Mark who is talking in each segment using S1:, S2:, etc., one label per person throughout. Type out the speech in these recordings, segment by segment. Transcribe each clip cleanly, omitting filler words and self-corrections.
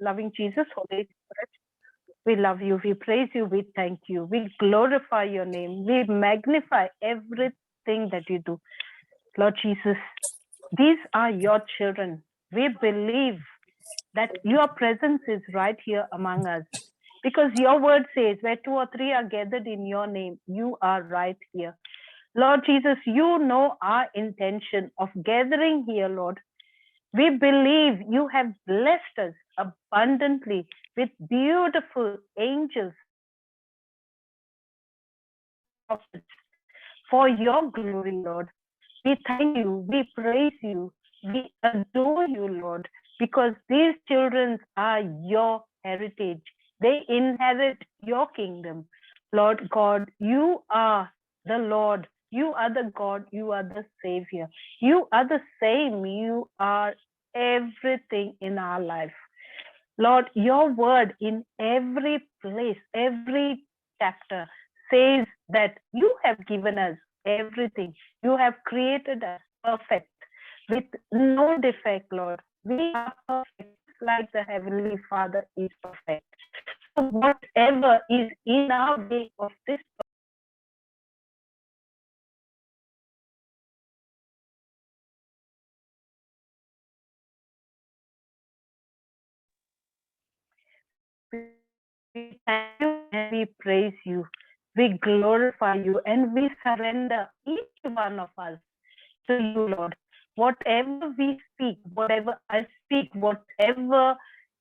S1: loving Jesus, Holy Spirit, we love you, we praise you, we thank you, we glorify your name, we magnify everything that you do. Lord Jesus, these are your children. We believe that your presence is right here among us, because your word says, where 2 or 3 are gathered in your name, you are right here. Lord Jesus, you know our intention of gathering here, Lord. We believe you have blessed us abundantly with beautiful angels for your glory, Lord. We thank you, we praise you, we adore you, Lord, because these children are your heritage. They inherit your kingdom. Lord God, you are the Lord. You are the God. You are the Savior. You are the same. You are everything in our life. Lord, your word in every place, every chapter says that you have given us everything. You have created us perfect with no defect, Lord. We are perfect like the Heavenly Father is perfect. So whatever is in our way of this we thank you and we praise you. We glorify you and we surrender each one of us to you, Lord. Whatever we speak, whatever I speak, whatever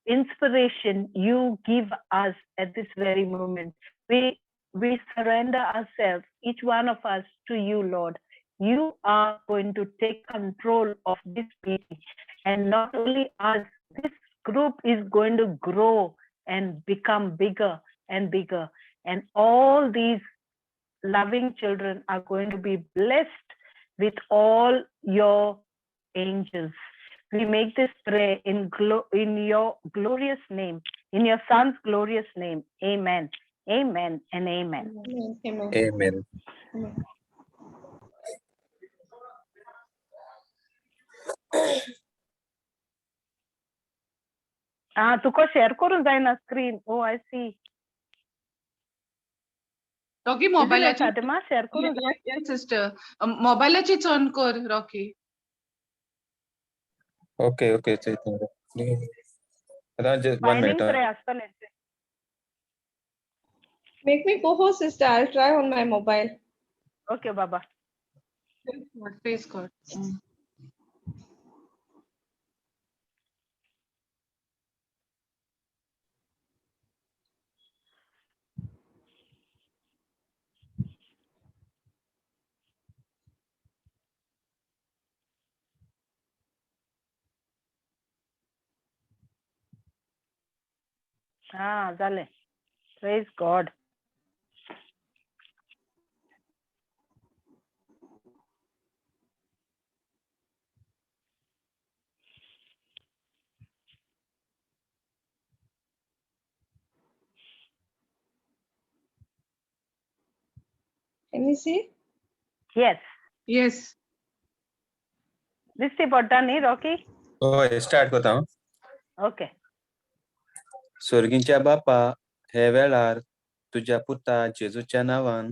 S1: inspiration you give us at this very moment, we surrender ourselves, each one of us, to you, Lord. You are going to take control of this meeting, and not only us, this group is going to grow and become bigger and bigger, and all these loving children are going to be blessed with all your angels. We make this prayer in your glorious name, in your son's glorious name. Amen. Amen and amen.
S2: Amen.
S3: Amen.
S1: तुका share करून जाय ना screen. Oh I see.
S2: Rocky मोबाईलाची
S1: Fatima share करून.
S2: yes sister मोबाईलाचीच on कर Rocky.
S3: Okay, Chaitanya. Just 1 minute.
S4: Make me co-host, sister. I'll try on my mobile.
S1: Okay, Baba.
S2: Praise God.
S1: झाले. Praise God.
S4: Can you see?
S1: Yes.
S2: Yes.
S1: दिसते पडता न्ही Rocky?
S3: होय, start करता हांव.
S1: ओके.
S3: स्वर्गीच्या बापा, हे वेळार तुज्या पुता जेजूच्या नांवान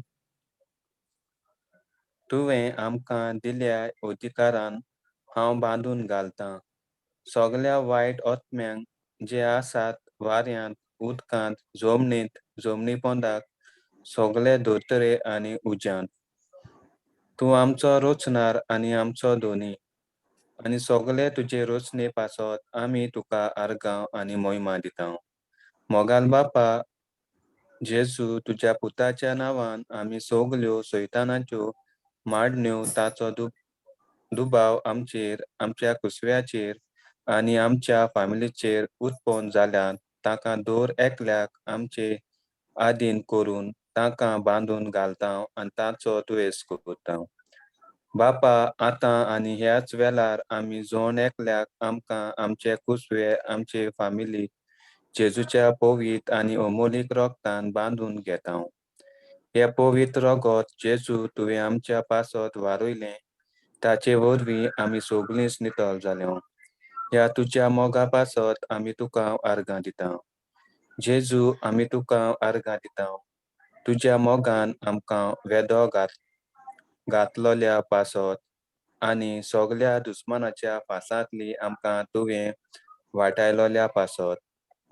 S3: तुवें आमकां दिल्या अधिकारान हांव बांदून घालतां. सगल्या वायट आत्म्यांक जे आसात वाऱ्यांत, उदकांत, जमनींत, जमनी पोंदाक, सगले धोतरे आनी उज्यांत. तूं आमचो रोचणार आनी आमचो धोनी, आनी सगले तुजे रोचने पासत आमी तुका आर्गांव आनी मोहिमा दिता. मोगाल बापा जेजू, तुज्या पुताच्या नांवान आमी सगल्यो सैतानाच्यो मांडण्यो ताचो दुबाव आमचेर, आमच्या कुसव्याचेर आनी आमच्या फामिलीचेर उत्पन्न जाल्यान ताका दर एकल्याक आमचे आधीन करून ताका बांदून घालता आनी ताचो दुयेस करता. बापा, आतां आनी ह्याच वेळार आमी जोन एकल्याक आमकां आमचे कुसवे, आमचे फामिली जेजूच्या पवित्र आनी अमोलीक रोगतान बांदून घेता. हे पवित्र रोगत जेजू तुवें आमच्या पासत वारोयलें, ताचे वरवीं आमी सगळींच नितळ जाल्यो. ह्या तुज्या मोगा पासत आमी तुका आर्गां दिता. जेजू आमी तुका आर्गां दिता. तुज्या मोगान आमकां वेदो घातलोल्या पासत आनी सोगल्या दुस्मानाच्या फासांतली आमकां तुवें वाटायलोल्या पासत.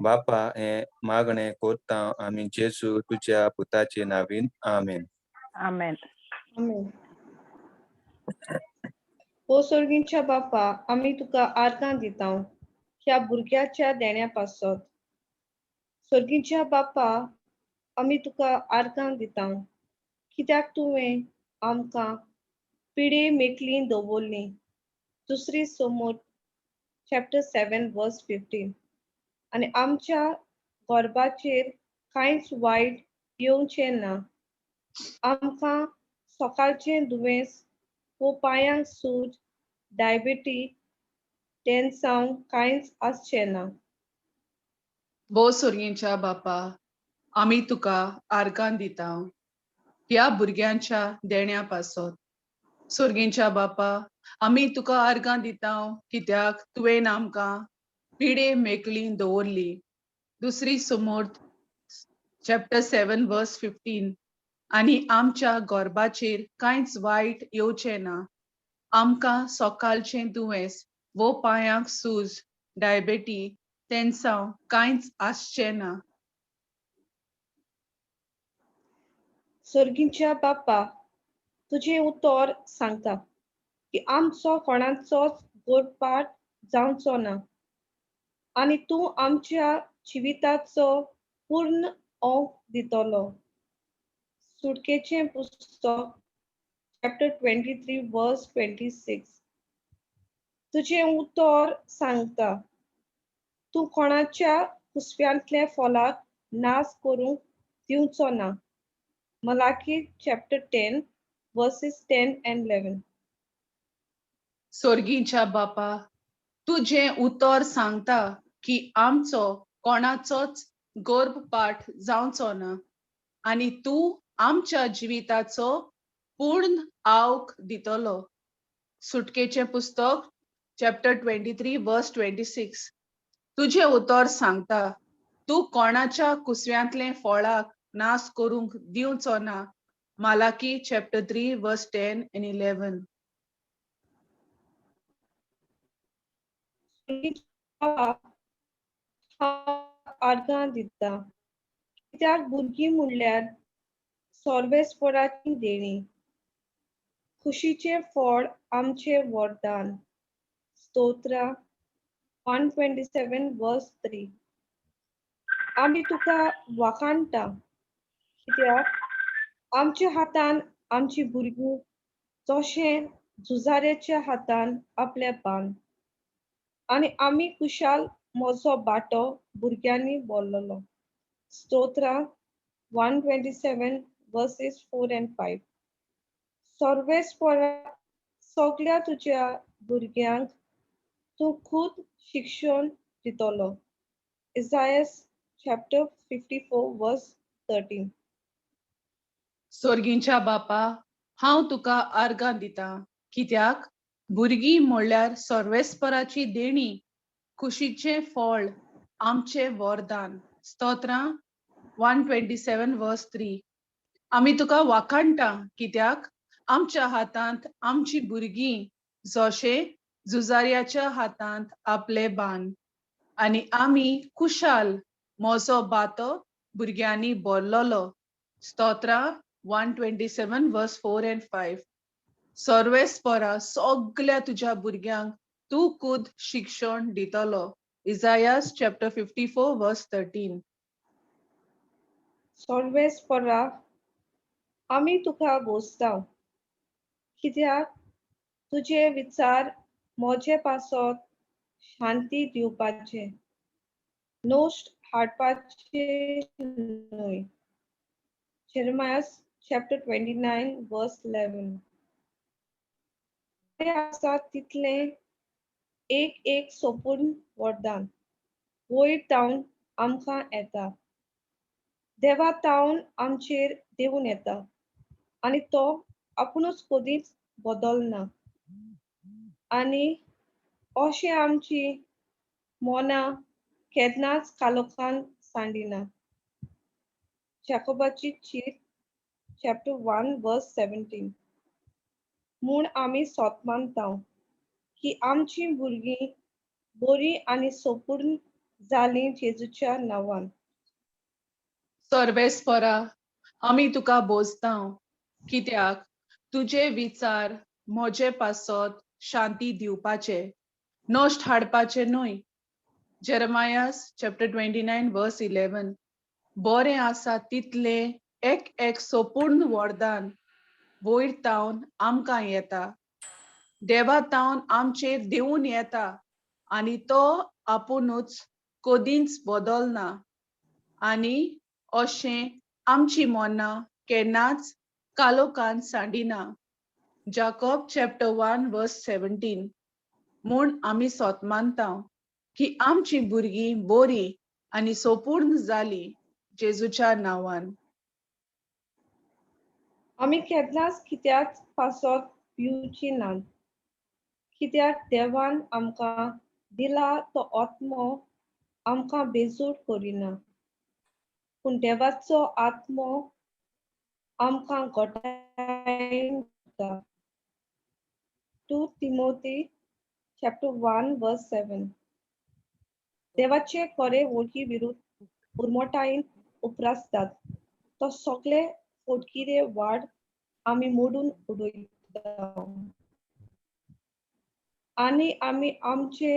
S3: बापा, हें मागणें कोरता आमी जेजू तुज्या पुताचे नांवीन. आमेन.
S1: Amen.
S4: Amen. ओ सर्गींच्या बापा, आमी तुका आर्गां दिता ह्या भुरग्याच्या देण्या पासत. सर्गींच्या बापा, आमी तुका आर्गां दिता कित्याक तुवें आमकां पिडे मेकलीं दवरली. दुसरी समोर चॅप्टर 7 वर्स 15. आनी आमच्या गोरबाचेर कांयच वायट येवचें ना. आमकां सकाळचें दुयेंस वो पांयांक सूज, डायबिटी, टेन्सांव कांयच आसचें ना.
S2: भो सुर्येंच्या बापा, आमी तुका आर्गां दिता ह्या भुरग्यांच्या देण्या पासत. सुर्गेंच्या बापा, आमी तुका आर्गां दिता कित्याक तुवें आमकां पिडे मेकलीं दवरली. दुसरी समोर्त चॅप्टर 7 वर्स 15. आनी आमच्या गोरबाचेर कांयच वायट येवचें ना. आमकां सकाळचें दुयेंस वो पांयांक सूज, डायबिटी, तेन्सांव कांयच आसचें ना.
S4: सर्गींच्या बापा, तुजें उतर सांगता की आमचो कोणाचोच गोरपाट जावचो ना आनी तूं आमच्या जिविताचो पूर्ण ओंक दितलो. सुटकेचें पुस्तक चॅप्टर 23 वर्स 26. तुजें उतर सांगता तूं कोणाच्या कुसव्यांतल्या फॉलाक नाश करूंक दिवचो ना. Malachi chapter 10 versus 10 and 11.
S2: सोर्गींच्या बापा, तुजें उतर सांगता की आमचो कोणाचोच गर्भपाठ जावचो ना आनी तूं आमच्या जिविताचो पूर्ण आवक दितलो. सुटकेचें पुस्तक चॅप्टर 23 वर्स 26. तुजें उतर सांगता तूं कोणाच्या कुसव्यांतले फळाक नाश करूंक दिवचो ना. मालाकी चॅप्टर 3 वर्स 10 and 11.
S4: आर्गां दिता कित्याक भुरगीं म्हणल्यार सर्वेस्पराची देणी. खुशीचें फळ आमचें वरदान. स्तोत्रा 127 वर्स 3. आमी तुका वाखाणटा कित्याक आमच्या हातान आमची भुरगीं जशें झुजाऱ्याच्या हातान आपले बांद आनी आमी कुशाल म्हजो बाटो भुरग्यांनी भरलोलो. स्तोत्रा 127 verses 4 and 5. सर्वेस्परा सगळ्या तुज्या भुरग्यांक तूं खूद शिक्षण दितलो. इसायास chapter 54 verse 13.
S2: सोर्गींच्या बापा, हांव तुका आर्गां दिता कित्याक भुरगीं म्हणल्यार सर्वेस्पराची देणी. खुशीचें फळ आमचें वरदान. स्तोत्रां 127 वर्स 3. आमी तुका वाखाणटा कित्याक आमच्या हातांत आमची भुरगीं जशें झुजाऱ्याच्या हातांत आपले बांद आनी आमी कुशाल म्हजो बातो भुरग्यांनी भरलोलो. स्तोत्रा 127 वर्स 4 and 5. सर्वेस्परा सगळ्या तुज्या भुरग्यांक तूं खूद शिक्षण दितलो. इसायास चॅप्टर 54 वर्स 13.
S4: सर्वेस्परा आमी तुका भोसता कित्याक तुजे विचार म्हजे पासत शांती दिवपाचे, नोश्ट हाडपाचे न्हय. Jeremiah chapter 29 verse 11. ते आसा तितले एक सोपून वरदान वयर तावन आमकां येता. देवा तावन आमचेर देंवून येता आनी तो आपुणूच कधीच बदलना. आनी अशें आमची मोना केन्नाच कालोखान सांडिना. जाकोबाची चीट chapter 1 verse 17. म्हूण आमी सोतमानतांव की आमची भुरगीं बरी आनी सोपूर्ण जालीं जेजूच्या नांवान.
S2: सर्वेस्परा आमी तुका बोजतांव कित्याक तुजे विचार म्हजे पासत शांती दिवपाचे नश्ट हाडपाचे न्हय. जेरमायास chapter 29 verse 11. बरें आसा तितले एक सोपूर्ण वरदान वयर तावन आमकां येता. देवा तावन आमचेर देऊन येता आनी तो आपुणूच कदींच बदलना आनी अशें आमची मनां केन्नाच कालोखान सांडिना. Jacob chapter 1 verse 17. म्हूण आमी सोतमानतांव की आमची भुरगीं बरी आनी सोपूर्ण जालीं जेजूच्या नांवान.
S4: आमी केन्नाच कित्याच पासत भिवची नात. कित्याक देवान आमकां दिला तो आत्मो आमकां बेजूड करिना. पूण देवाचो आत्मो आमकां घोटायन दिता. 2 Timothy chapter 1 verse 7. देवाचे खरे वळखी विरुद्ध उर्मोटायेन उपरासतात. तो सगळे फोटकिरे वाड आमी मोडून उडयता. आनी आमी आमचे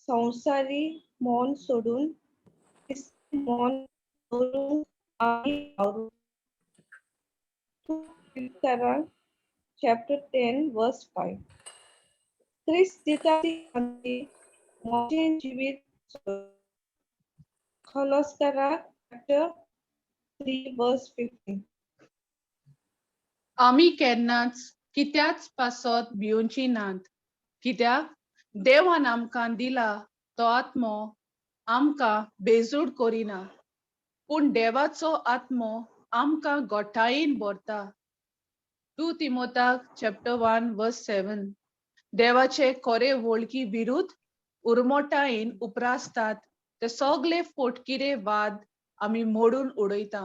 S4: संवसारी मोन सोडून ख्रिस्ती मोन दवरूंक आमी वावरूं. फिलिप्पिकांस chapter 10 verse 5. ख्रिस्त दिता ती शांती मोचें जिवीत खोलोस्काराक chapter 3 verse 15.
S2: आमी केन्नाच कित्याच पासत भिवची नात. कित्याक देवान आमकां दिला तो आत्मो आमकां बेजूड करिना. पूण देवाचो आत्मो आमकां घोटायेन भरता. 2 तिमोथाक chapter 1 verse 7. देवाचे खरे वळखी विरुद्ध उर्मोटायेन उपरासतात ते सगळे फोटकिरे वाद आमी मोडून उडयता.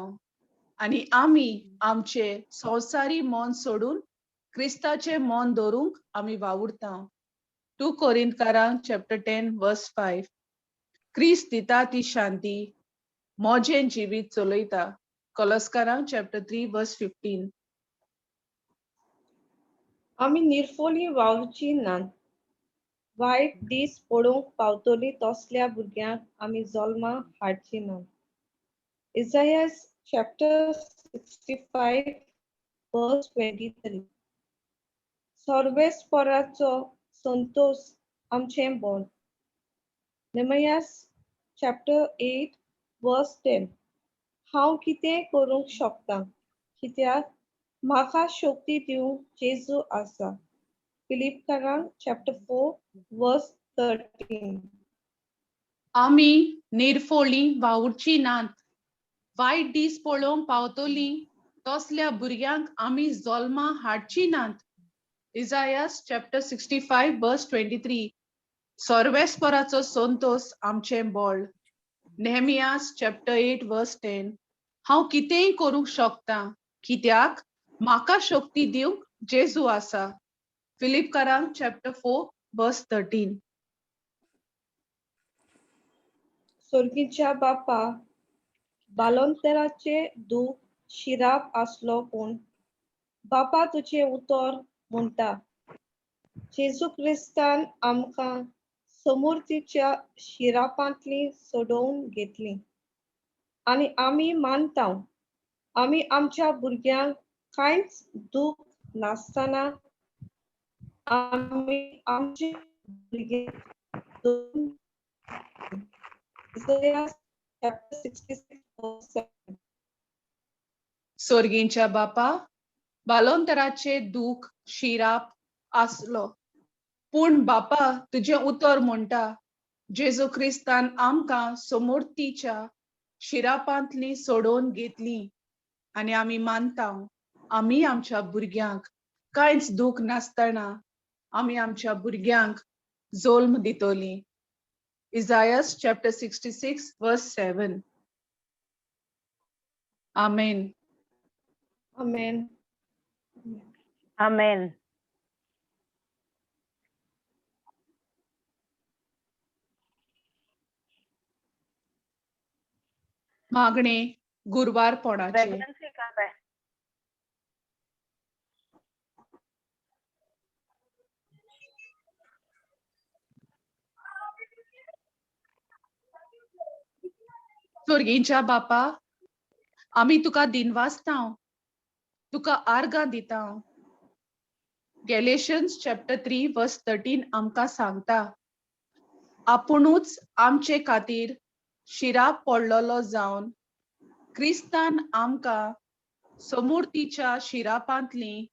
S2: आनी आमी आमचे संवसारी मोन सोडून क्रिस्ताचे मोन दवरूंक आमी वावुरता. 2 कोरिंथकारांक chapter 10 verse 5. क्रिस्त दिता ती शांती मोजें जिवीत चलयता. कोलोस्कारांक chapter 3 verse 15.
S4: आमी निर्फोली वावरची नात. वायट दीस पडोवंक पावतली तसल्या भुरग्यांक आमी जल्मा हाडची नात. Isaiah chapter 65 verse 23. सर्वेस्पराचो संतोष आमचें बोल. Nehemiah chapter 8 verse 10. हांव कितें करूंक शकता कित्याक म्हाका शक्ती दिवंक जेजू आसा. फिलिप्पिकांस chapter 4 verse 13.
S2: आमी निर्फोळी वावुरची नात. वायट दीस पळोवंक पावतली तसल्या भुरग्यांक आमी जल्मा हाडची नात. Isaiah chapter 65 verse 23. सर्वेस्पराचो संतोष आमचें बळ. Nehemiah chapter 8 verse 10. हांव कितेंय करूंक शकता कित्याक म्हाका शक्ती दिवंक जेजू आसा. फिलिप्पिकांक chapter 4 verse 13.
S4: सर्गीच्या बापा बालोंतराचे दूख शिराप आसलो पूण बापा तुझे उतर म्हणटा. जेजू क्रिस्तान आमकां समृद्धीच्या शिरापांतली सोडोवन घेतली आनी आमी मानतांव आमी आमच्या भुरग्यांक कांयच दूख नासतना आमी आमचे भुरगे Isaiah chapter 66 verse 7.
S2: सर्गींच्या बापा बालोंतराचे दूख शिराप आसलो पूण बापा तुझे उतर म्हणटा. जेजू क्रिस्तान आमकां समृद्धीच्या शिरापांतली सोडोवन घेतली आनी आमी मानतांव आमी आमच्या भुरग्यांक कांयच दूख नासतना आमी आमच्या भुरग्यांक जल्म दितली. Isaiah chapter 66 verse 7. Amen.
S4: Amen.
S1: Amen.
S2: मागणे गुरुवारपणाचे.
S1: Pregnancy का है?
S2: स्वर्गीच्या बापा, आम्ही तुका दिनवासता, तुका आर्गां दिता. गॅलेशियन्स चॅप्टर 3 वर्स 13 आमकां सांगता, आपुणूच आमचे खातीर शिराप पडलोलो जावन क्रिस्तान आमकां समूर्तीच्या शिरापांतली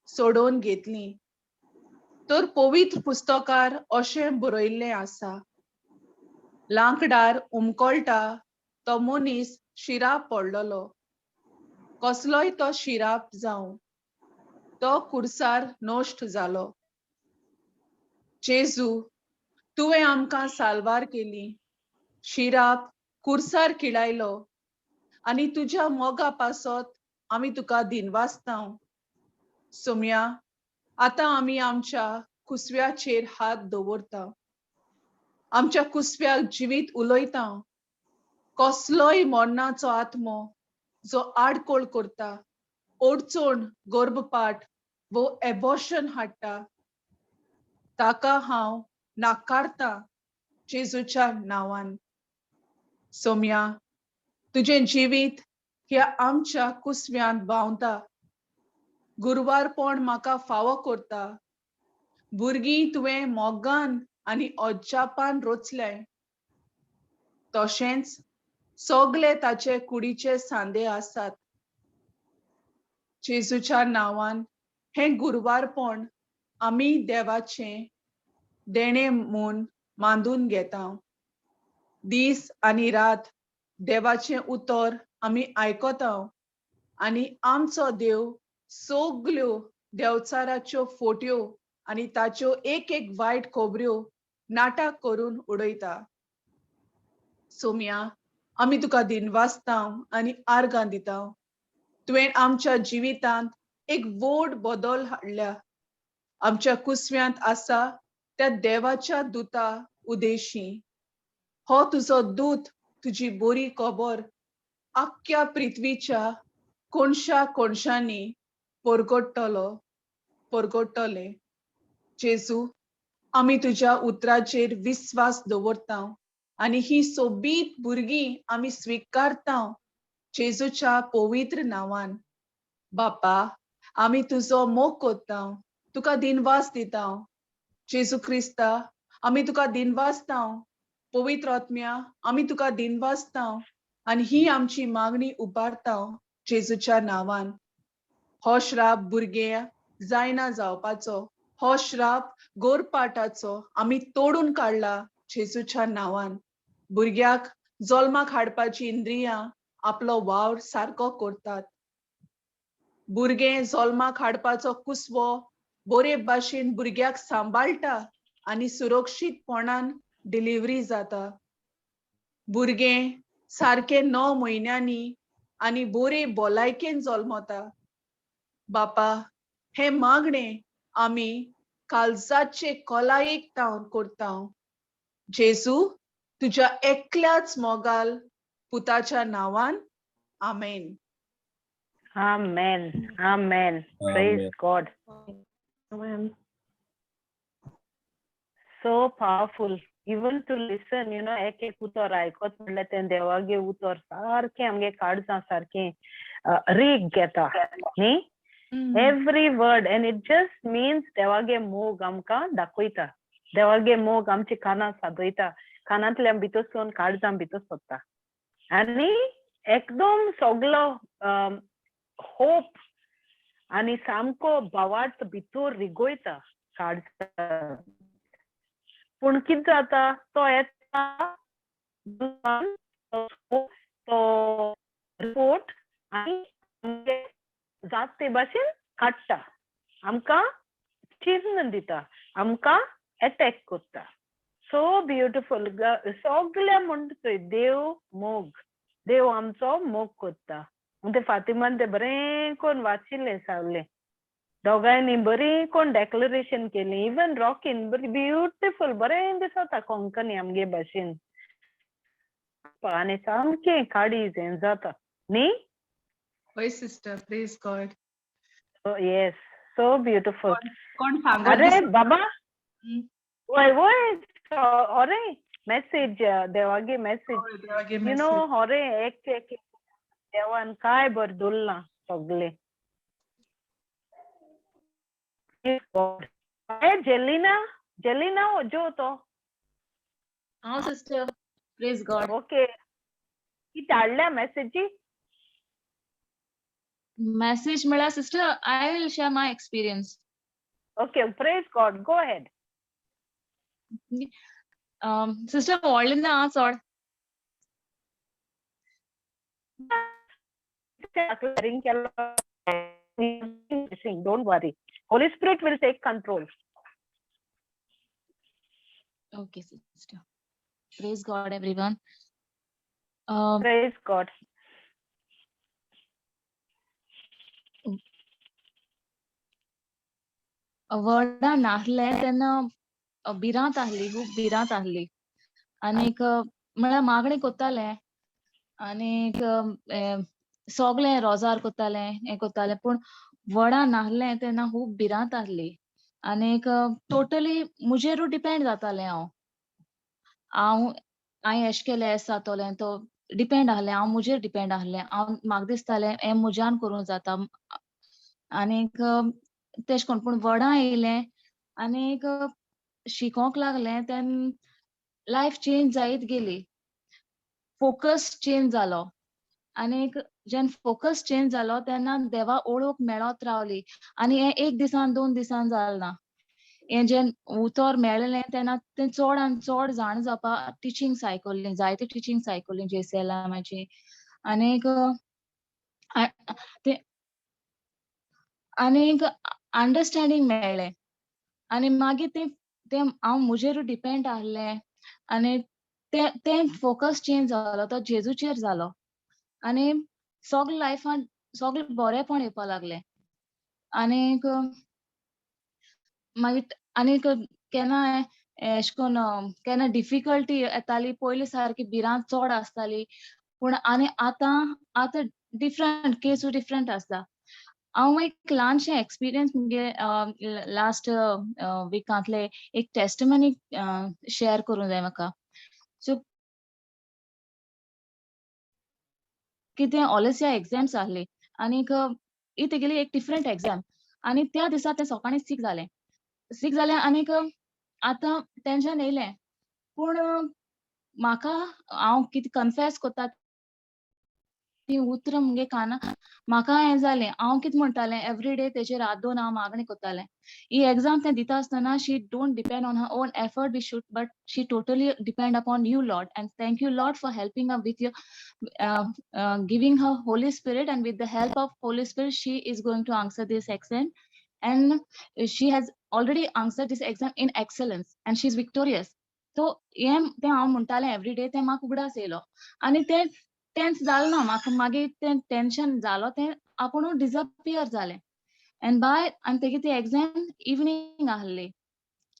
S2: सोडोवन घेतली. तर पवित्र पुस्तकार अशें बरयल्लें आसा, लांकडार उमकोळटा तो मनीस शिराप पडलोलो. कसलोय तो शिराप जावं, तो कुर्सार नश्ट जालो. जेजू, तुवें आमकां साल्वार केली, शिराप कुर्सार किळायलो आनी तुज्या मोगा पासत आमी तुका दिनवासता. सोम्या, आतां आमी आमच्या कुसव्याचेर हात दवरता, आमच्या कुसव्याक जिवीत उलयता. कसलोय मरणाचो आत्मो जो आडकोळ करता, ओडचोण गर्भपाठ वो एबॉर्शन हाडटा, ताका हांव नाकारता जेजूच्या नांवान. सोम्या, तुझें जिवीत ह्या आमच्या कुसव्यान भावता. गुरुवारपण म्हाका फावो करता. भुरगीं तुवें मोगान आनी अज्जापान रोचल्याय, तशेंच सगळे ताचे कुडीचे सांदे आसात. जेजूच्या नांवान हें गुरुवारपण आमी देवाचें देणें म्हूण मांडून घेता. दीस आनी रात देवाचें उतर आमी आयकता आनी आमचो देव सगल्यो देवचाराच्यो फोट्यो आनी ताच्यो एक एक वायट खबऱ्यो नाटक करून उडयता. सोम्या, आमी तुका दिनवासता आनी आर्गां दिता. तुवें आमच्या जिवितांत एक व्हड बदल हाडल्या. आमच्या कुसव्यांत आसा त्या देवाच्या दुता उदेशी. हो तुजो दूत तुजी बरी खबर आख्ख्या पृथ्वीच्या कोणशा कोणशांनी परगटतले. जेजू, आमी तुज्या उतराचेर विस्वास दवरता आनी ही सोबीत भुरगीं आमी स्वीकारता जेजूच्या पवित्र नांवान. बापा, आमी तुजो मोग कोत्ता, तुका दिनवास दिता. जेजू क्रिस्ता, आमी तुका दिनवासता. पवित्र आत्म्या, आमी तुका दिनवासता आनी ही आमची मागणी उबारता जेजूच्या नांवान. हो श्राप भुरग्या जायना जावपाचो, हो श्राप गोरपाटाचो आमी तोडून काडला जेजूच्या नांवान. भुरग्याक जल्माक हाडपाची इंद्रियां आपलो वावर सारको करतात. भुरगें जल्माक हाडपाचो कुसवो बरे भाशेन भुरग्याक सांबाळटा आनी सुरक्षीतपणान डिलिव्हरी जाता. भुरगें सारकें 9 म्हयन्यांनी आनी बरे भलायकेन जल्मता. बापा, हे मागणें आमी काळजाचे खोलायेक तावन करता. जेजू, तुज्या एकल्याच मोगाल पुताच्या नांवान. आमेन.
S1: Amen. Amen. Praise
S3: Amen.
S1: God.
S4: Amen.
S1: So powerful. Even to listen, एक एक उतर आयकत म्हणल्यार तें देवागे उतर सारकें आमगे काळजां सारकें रीग घेता न्ही. Every word, and it just means देवागे मोग आमकां दाखयता. देवागे मोग आमची कानां सादयता, कानांतल्यान भितरसून काळजां भितर सरता आनी एकदम सगलो होप आनी सामको भावार्थ भितर रिगोयता काळजां. पूण कितें जाता, तो येता तो रिपोर्ट आनी जात ते भाशेन काडटा, आमकां चिन्न दिता, आमकां अटॅक करता. So beautiful. सगळ्या म्हणटा देव मोग, देव आमचो मोग करता. ते फातिमान ते बरें कोण वाचिल्लें सावलें. दोगांयनी बरी कोण डेक्लरेशन केली. इवन रॉकीन बरी ब्युटिफूल बरें दिसता कोंकणी आमगे भाशेन. आनी सामकें काळीज हें जाता न्ही.
S2: होय sister, praise God.
S1: Yes, so beautiful.
S2: कोण सांगत
S1: अरे
S2: दिसता.
S1: बाबा, वय वय अरे मेसेज देवागे मेसेज.
S2: होय, देवागे
S1: यू नो
S2: message.
S1: अरे एक एक देवान काय बर दवरलां सगळे. जेलिना जेलिना जो तो
S5: हांव सिस्टर, प्रेज गॉड.
S1: ओके. की धाडल्या मेसेजी.
S5: मेसेज म्हळ्यार sister I will share my experience.
S1: Okay, praise God, go ahead.
S5: Sister व्हडलें ना चड.
S1: Don't worry. Holy Spirit will take control.
S5: Okay, sister. Praise God, everyone.
S1: Praise God.
S5: वर्डा नासले तेन्ना भिरांत आहली, खूब भिरांत आहली. आनीक म्हळ्यार मागणें कोत्तालें आनीक सगळें रोजार कोत्तालें हें कोत्तालें पूण वडा नासलें तेन्ना खूब भिरांत आहली. आनीक टोटली मुजेरूच डिपेंड जातालें हांव हांवें एशें केलें एशें जातोलें तो डिपेंड आहलें. हांव मुजेर डिपेंड आहलें. म्हाका दिसतालें हें मुज्यान करूं जाता. आनीक तेशें कोन्न पूण वडा येयलें आनीक शिकोंक लागलें तेन्ना लायफ चेंज जायत गेली. फोकस चेंज जालो आनीक जेन्ना फोकस चेंज जालो तेन्ना देवा ओळख मेळत रावली. आनी हें एक दिसान 2 दिसान जालें ना. हें जेन्ना उतर मेळ्ळें तेन्ना तें चड आनी चड जाण जावपाक टिचींग्स आयकल्लीं, जायती टिचींग्स आयकल्लीं जेएसएलएमाची. आनीक आनीक अंडरस्टँडींग मेळ्ळें आनी मागीर तें हांव मुजेरूच डिपेंड आहलें आनी तें फोकस चेंज जालो तो जेजूचेर जालो आनी सगळे लायफान सगळें बरेंपण येवपाक लागलें. आनीक मागीर आनीक केन्ना एशें कोन्न केन्ना डिफिकल्टी येताली. पयलीं सारकी भिरांत चड आसताली पूण आनी आतां डिफरंट केसूय डिफरंट आसता. हांव एक ल्हानशें एक्सपिरियन्स मुगे लास्ट विकांतले एक टेस्टिमनी शेअर करूं जाय म्हाका. सो कितें ऑलेसिया एग्जाम्स आहली आनीक ही तेगेली एक डिफरंट एग्जाम आनी त्या दिसा तें सकाळीं सीक जालें आनीक आतां टेन्शन येयलें पूण म्हाका हांव कितें कन्फेस कोत्ता ती उतरां मुगे काना म्हाका हें जालें. हांव कितें म्हणटालें एवरीडे तेजेर हात दवरून हांव मागणी कोत्तालें. ही एग्जाम तें दिता आसतना she don't depend on her own effort but she totally depend upon you Lord and thank you Lord for helping her with your giving her Holy Spirit and with the help of Holy Spirit she is going to answer this exam and she has already answered this exam in excellence and she is victorious. So हें तें हांव म्हणटालें everyday तें म्हाका उगडास येयलो आनी तेंच जालें ना. म्हाका मागीर तें टेन्शन जालो तें आपुणूच डिसअपियर जालें एंड आनी तेगे ती एग्जाम इवनिंग आहली.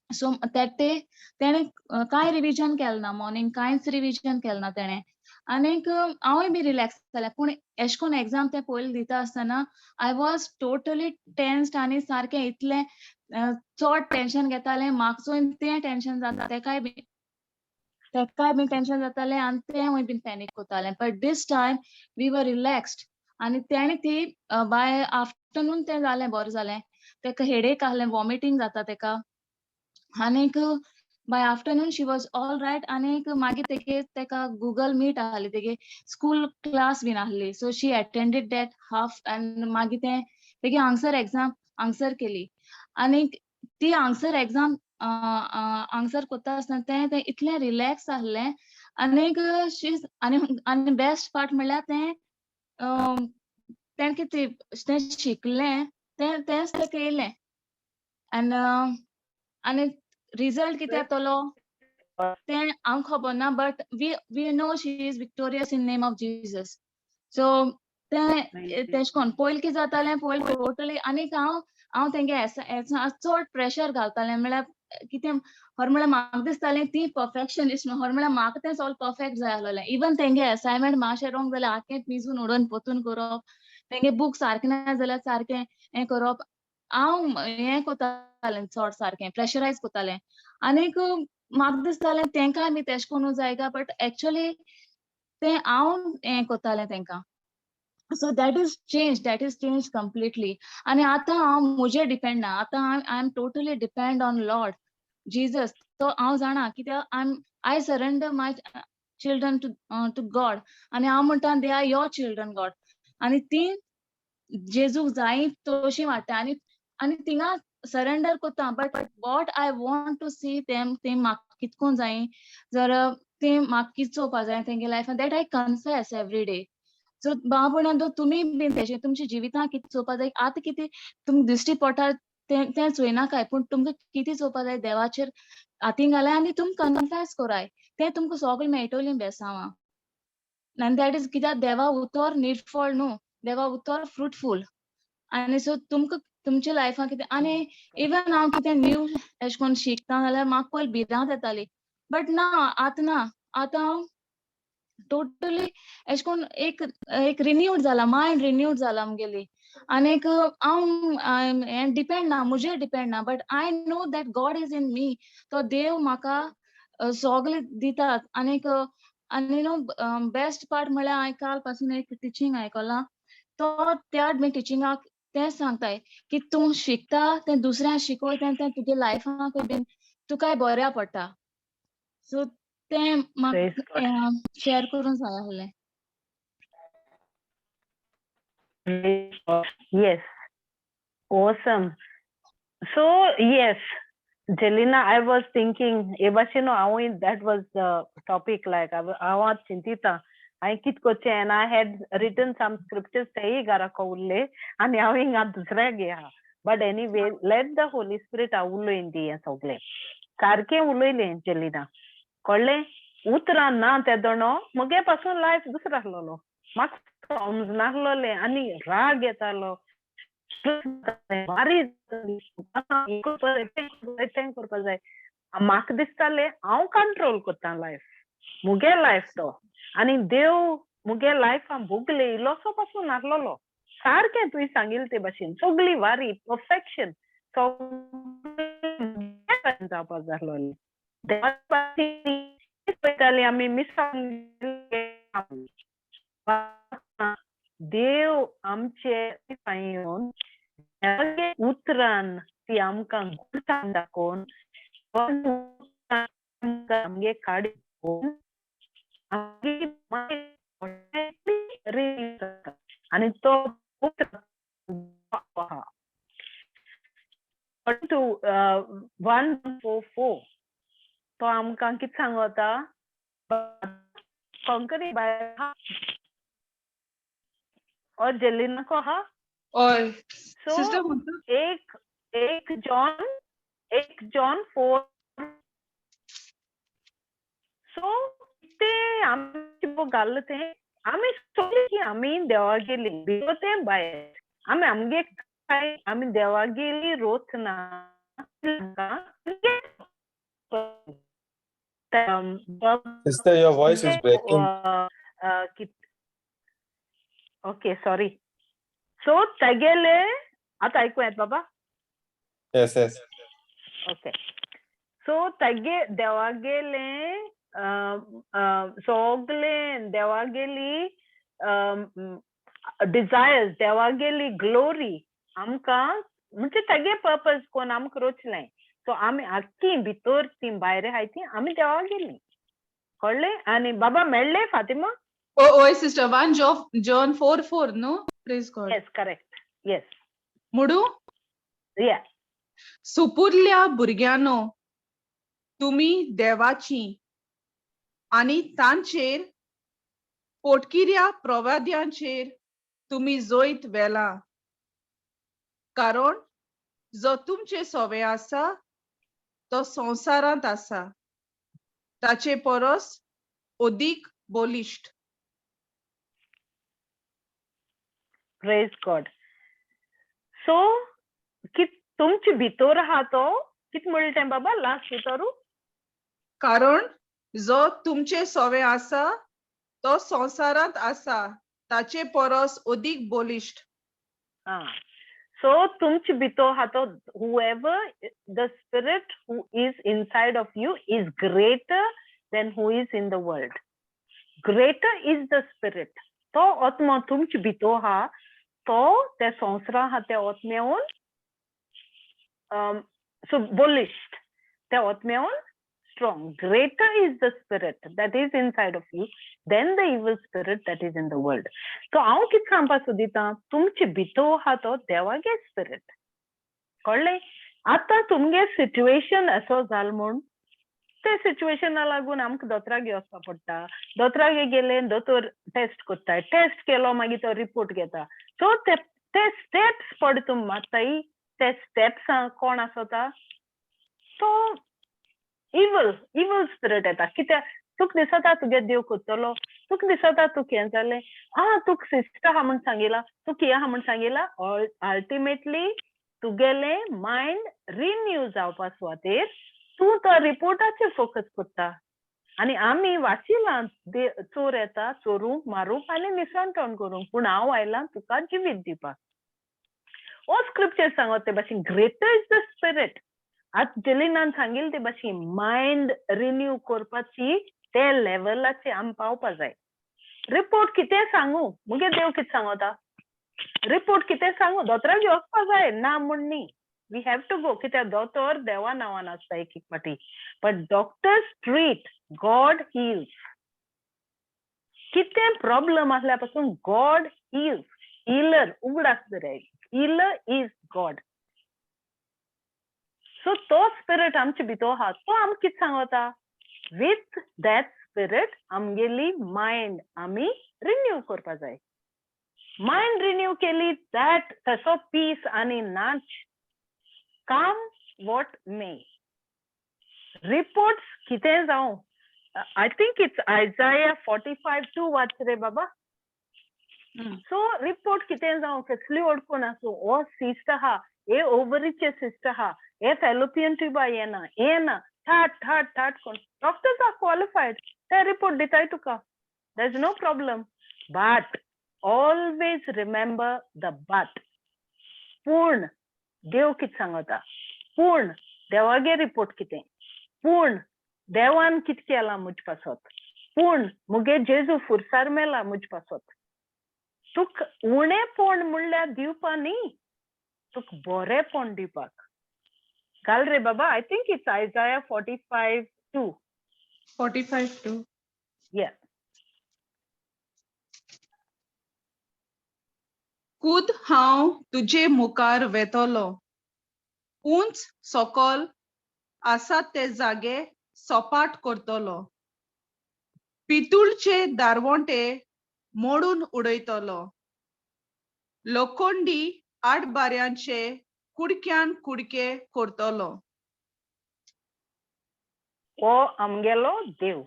S5: सो तेणें कांय रिविजन केलें ना. मॉर्निंग कांयच रिविजन केलें ना तेणें आनीक हांवूय बी रिलॅक्स जालें पूण एशें कोन्न एग्जाम तें पयलीं दिता आसतना आय वॉज टोटली टेन्स्ड आनी सारकें इतलें चड टेन्शन घेतालें. म्हाका चोयन तें टेन्शन जाता तेकाय बी टेन्शन जातालें आनी तेंवूय बीन पॅनीक कोत्तालें. But this time we were relaxed आनी तेणें ती बाय आफ्टरनून तें जालें बरें जालें. तेका हेडेक आहलें, वॉमिटींग जाता तेका आनीक by afternoon she was all right. आनीक मागीर तेका गुगल मीट आहली तेगे स्कूल क्लास बीन आहली. So she attended that half and मागीर तेगे आन्सर केली आनीक ती आन्सर एग्जाम आन्सर कोत्ता आसतना तें इतलें रिलॅक्स आहलें आनीक आनी बेस्ट पार्ट म्हणल्यार तें कितें तें शिकलें तेंच तेका येयलें आनी रिजल्ट कितें येतलो तें आमकां खबर ना, but we know she is victorious in name of Jesus. So तेश कोन पयलीं कितें जातालें, पयलीं टोटली आनीक हांव तेंगे चड प्रेशर घालतालें, म्हळ्यार कितें हर म्हळ्यार म्हाका दिसतालें ती परफेक्शनिस्ट न्हू, हर म्हळ्यार म्हाका तें सगळें परफेक्ट जाय आसलोलें. इवन तेंगे असायनमेंट मातशें रॉंग जाल्यार आख्खें पिजून उडोवन पोतून करप, तेंगे बूक सारकें ना जाल्यार सारकें हें करप. हांव हें कोत्तालें चड सारकें प्रेशरायज कोत्तालें. आनीक म्हाका दिसतालें तेंकाय बी तेश कोनू जाय काय, बट एक्चुअली तें हांव हें कोत्तालें तेंकां. So that is changed completely. आणि आता हांव मुजेर डिपेंड ना, आतां I am totally depend on Lord Jesus. तो हांव जाणा कित्याक I surrender my children to God. आनी हांव म्हणटा they are your children God. आनी ती जेजूक जाय तशी वाडटा आनी थिंगा सरेंडर कोत्ता. But what I want to see तें म्हाका कितकोन जाय, जर तें म्हाका कितें चोवपा जाय तेंगे लायफान, that I confess every day. So बाबूणां तुमी बीन तेशें तुमच्या जिवितांत कितें चोवपा जाय, आतां कितें तुमकां दिश्टी पडटा तें चोयनाकाय, पूण तुमकां कितें चोवपा जाय देवाचेर हातीन घालाय आनी तुमी कन्फेस कोराय, तें तुमकां सगळें मेळटलीं बेसांवां. आनी दॅट इज कित्याक देवा उतर निर्फळ न्हू, देवा उतर फ्रुटफूल. आनी सो तुमकां तुमच्या लायफान कितें आनी इवन हांव कितें न्यू एशें कोन्न शिकता जाल्यार म्हाका पयलीं भिरांत येताली. बट ना, आतां ना, आतां हांव टोटली एशें कोन्न एक रिन्यूड जाला, मायंड रिन्यूड जाला आमगेली. आनीक हांव हें डिपेंड ना, मुजेर डिपेंड ना, but I know that God is in me. तो देव म्हाका सगळें दितात. आनीक आनी न्हू बेस्ट पार्ट म्हळ्यार हांवें काल पासून एक टिचींग आयकलां. तो त्या टिचिंगाक तें सांगताय की तूं शिकता तें दुसऱ्यांक शिकोय तें तुगे लायफाक बीन तुकाय बऱ्या पडटा. सो तें
S1: Praise God.
S5: म्हाका शेअर करूंक जाय आसलें.
S1: Praise God. Yes. Awesome. So yes, Jelena, I was thinking, that was the topic. Like I was chintita. I kit koche and I had written some scriptures gara kaulle and having a dusra gaya. But anyway, let the Holy Spirit avullo indi sogle. Sarke ullo Jelena. Kolle utra na tedono muge pasun life dusra lolo. Max comes nahlole ani rag yetalo. म्हाका दिसतालें हांव control कोत्ता life, मुगे life तो. आनी देव मुगे लायफान भोगले इल्लोसो पासून नासलोलो. सारकें तुवें सांगिल्लें ते भाशेन सगळी वारी परफेक्शन जावपाक जाय आसलोलें. पळयतालीं आमी देव आमचे येवन उतरान ती आमकां घुरतान दाखोवन आमगे काडी आनी तो 1:4 तो आमकां कितें सांगता कंकरी बाय और जेलिना को हा
S2: और
S1: सो
S2: सिस्टर म्हणटा
S1: एक जॉन 4 सो ते आमची गल ते आमी सोडली की आमी देवा गेली ते भायर आमी देवा गेली रोतना
S3: Sister, your voice is breaking.
S1: Okay sorry. So तेगेले आता ऐकू येत बाबा?
S3: Yes.
S1: ओके. सो तेगे देवागेले सगळे देवागेली डिझायर्स देवागेली ग्लोरी आमकां म्हणजे तेगे पर्पज कोण आमकां रोचलें. सो आमी आख्खी भितर ती भायर आहाय ती आमी देवा गेली कळ्ळें. आनी बाबा मेळ्ळें फातिमा?
S2: ओय sister 1 John 4:4 no praise God.
S1: Yes correct. Yes
S2: मुडू
S1: या
S2: सुपुरल्या भुरग्यानो तुमी देवाची आनी तांचेर पोटकिऱ्या प्रवाद्यांचेर तुमी जोयत वेला, कारण जो तुमचे सोवे आसा तो संवसारांत आसा. ताचे परस अधिक बलिश्ट.
S1: Praise God. So, कित तुमचे भितर आहा तो कित म्हणलें बाबा लास्ट भितरू?
S2: कारण जो तुमचे सोवे आसा तो संसारांत आसा ताचे परस अधिक बलिश्ट.
S1: So, तुमचे भितर आहा तो whoever the spirit who is inside of you is greater than who is in the world. Greater is the spirit. तो आत्मा तुमचे भितर आहा तो त्या संसारां आहा त्या आत्म्यान so bullish, त्या आत्म्यान strong. Greater is the spirit that is inside of you than the evil spirit that is in the world. So हांव कितें सांगपाक सोदितां तुमचे भितर आहा तो देवागे स्पिरिट. कळ्ळें? आतां तुमगे सिच्युएशन असो जाल म्हूण ते सिच्युएशना लागून आमकां दोतोरागे वचपा पडटा. दोतोरागे गेले दोतोर टेस्ट कोत्ताय. टेस्ट केलो मागीर तो रिपोर्ट घेता. सो ते स्टेप्स पड तुम मात्ताय ते स्टेप्सां कोण आसता तो evil spirit येता. कित्याक तुका दिसता तुगे देव कोत्तलो. तुका दिसता तुका हें जालें. तुका सिस्टर आहा म्हूण सांगिला. तुका हें आहा म्हूण सांगिला. अल्टिमेटली तुगेलें मायंड रिन्यू जावपा सुवातेर तूं तो रिपोर्टाचेर फोकस कोत्ता. आनी आमी वाचिलां चोर येता चोरूंक मारूंक आनी निसंतोण करूंक. पूण हांव आयलां तुका जिवीत दिवपाक. ओ स्क्रिप्चर सांगता ते भाशेन ग्रेटर इज द स्पिरिट. आज जेलिनान सांगिल्लें ते भाशेन मायंड रिन्यू करपाची ते लेवलाचेर आमी पावपा जाय. रिपोर्ट कितें सांगू मुगे देव कितें सांगता. रिपोर्ट कितें सांगू दोतोरागे वचपा जाय ना म्हूण न्ही. We have to go. कित्याक दोतोर देवा नांवान आसता एक एक पाटी. But doctors treat, God heals. कितें प्रॉब्लम आसल्या पासून गॉड हिल्स. हिलर उगडास रे. Healer is God. सो तो स्पिरिट आमचे भितर आहा तो आमकां कितें सांगता. विथ दॅट स्पिरिट आमगेली मायंड आमी रिन्यू करपा जाय. मायंड रिन्यू केली दॅट तसो पीस आनी नाच काम वॉट मे. रिपोर्ट्स कितें जावं. आय थिंक इट्स आयजाया 45:2 वाच रे बाबा. सो रिपोर्ट कितें जावं कसली ओडकून आसूं. हो सिस्ट आहा हे ओवरीचे सिस्ट आहा हे फॅलोपियन ट्यूब येना हे ना ठाट कोण डॉक्टर्स आर क्वालिफायड. ते रिपोर्ट दिताय तुका. There is no problem. But always remember the but. पूण देव कितें सांगता. पूण देवागे रिपोर्ट कितें. पूण देवान कितें केलां मुज पासत. पूण मुगे जेजू फुरसार मेला मुज पासत. तुका उणेपण म्हणल्यार दिवपा न्ही तुका बरेपण दिवपाक. घाल रे बाबा. I think it's Isaiah 45:2.
S2: 45:2.
S1: या.
S2: कूद हांव तुजे मुखार वेतलो. उंच सकल आसात ते जागे सपाट करतलो. पितूळचे दारवंटे मोडून उडयतलो. लोखंडी आडबाऱ्यांचे कुडक्यान कुडके करतलो.
S1: हो आमगेलो देव.